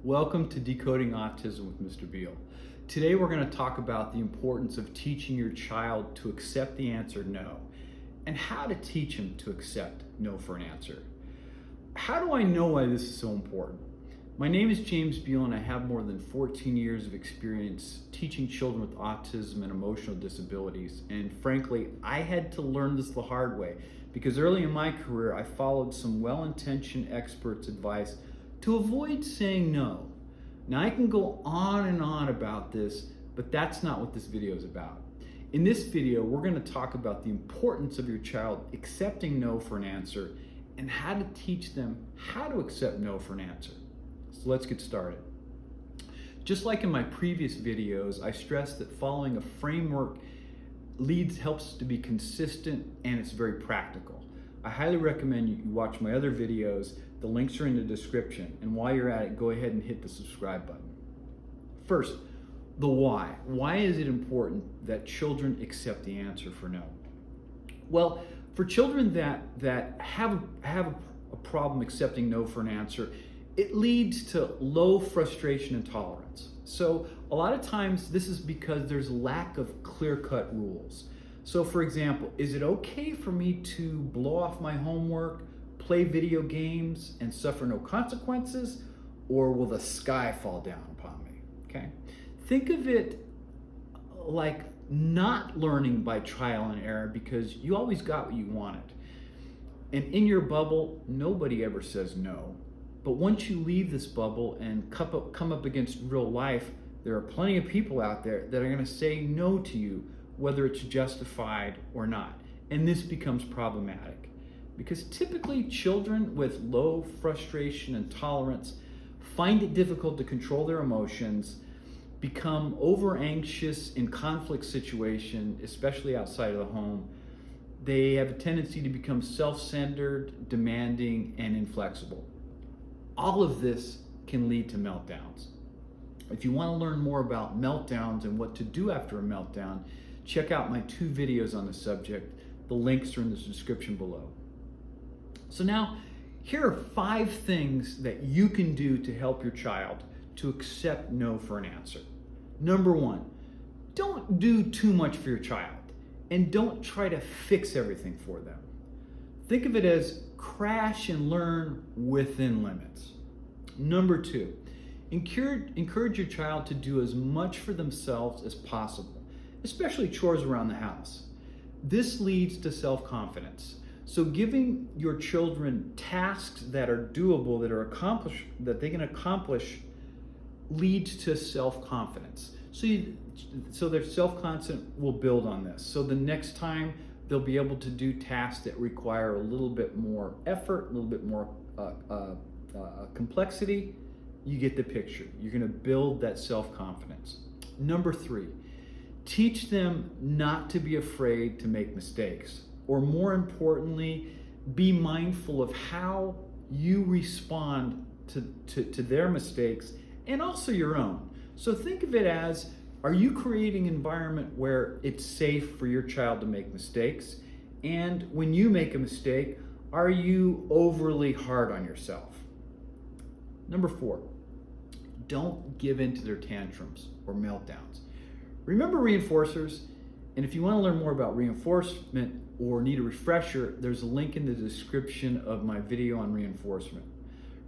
Welcome to Decoding Autism with Mr. Beal. Today we're going to talk about the importance of teaching your child to accept the answer no, and how to teach him to accept no for an answer. How do I know why this is so important? My name is James Beal and I have more than 14 years of experience teaching children with autism and emotional disabilities. And frankly, I had to learn this the hard way because early in my career, I followed some well-intentioned experts' advice to avoid saying no. Now I can go on and on about this, but that's not what this video is about. In this video, we're going to talk about the importance of your child accepting no for an answer and how to teach them how to accept no for an answer. So let's get started. Just like in my previous videos, I stress that following a framework helps to be consistent and it's very practical. I highly recommend you watch my other videos. The links are in the description. And while you're at it, go ahead and hit the subscribe button. First, the why. Why is it important that children accept the answer for no? Well, for children that have a problem accepting no for an answer, it leads to low frustration and tolerance. So a lot of times this is because there's lack of clear-cut rules. So for example, is it okay for me to blow off my homework, play video games, and suffer no consequences, or will the sky fall down upon me? Okay? Think of it like not learning by trial and error because you always got what you wanted. And in your bubble, nobody ever says no. But once you leave this bubble and come up against real life, there are plenty of people out there that are going to say no to you, whether it's justified or not. And this becomes problematic because typically children with low frustration and tolerance find it difficult to control their emotions, become over anxious in conflict situations, especially outside of the home. They have a tendency to become self-centered, demanding, and inflexible. All of this can lead to meltdowns. If you want to learn more about meltdowns and what to do after a meltdown, check out my 2 videos on the subject. The links are in the description below. So now, here are 5 things that you can do to help your child to accept no for an answer. Number 1, don't do too much for your child and don't try to fix everything for them. Think of it as crash and learn within limits. Number 2, encourage your child to do as much for themselves as possible, especially chores around the house. This leads to self-confidence. So giving your children tasks that are doable, that they can accomplish, leads to self-confidence. So their self-confidence will build on this. So the next time they'll be able to do tasks that require a little bit more effort, a little bit more complexity. You get the picture. You're going to build that self-confidence. Number 3, teach them not to be afraid to make mistakes, or more importantly, be mindful of how you respond to their mistakes and also your own. So think of it as, are you creating an environment where it's safe for your child to make mistakes? And when you make a mistake, are you overly hard on yourself? Number 4, don't give in to their tantrums or meltdowns. Remember reinforcers, and if you want to learn more about reinforcement or need a refresher, there's a link in the description of my video on reinforcement.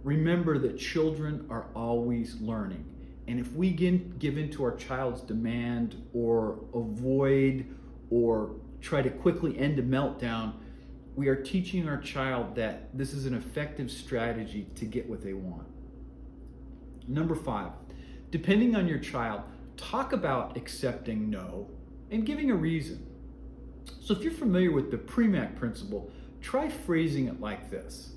Remember that children are always learning. And if we give in to our child's demand or avoid or try to quickly end a meltdown, we are teaching our child that this is an effective strategy to get what they want. Number 5, depending on your child, talk about accepting no and giving a reason. So if you're familiar with the PREMAC principle, try phrasing it like this.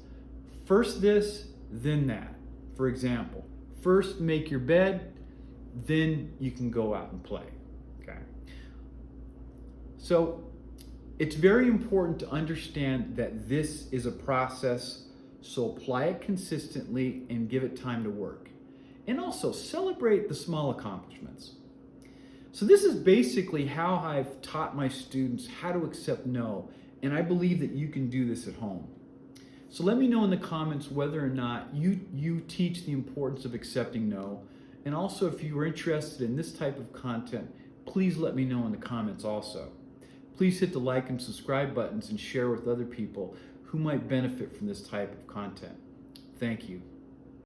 First this, then that. For example, first make your bed, then you can go out and play. Okay. So it's very important to understand that this is a process, so apply it consistently and give it time to work. And also celebrate the small accomplishments. So this is basically how I've taught my students how to accept no, and I believe that you can do this at home. So let me know in the comments whether or not you teach the importance of accepting no. And also, if you are interested in this type of content, please let me know in the comments also. Please hit the like and subscribe buttons and share with other people who might benefit from this type of content. Thank you.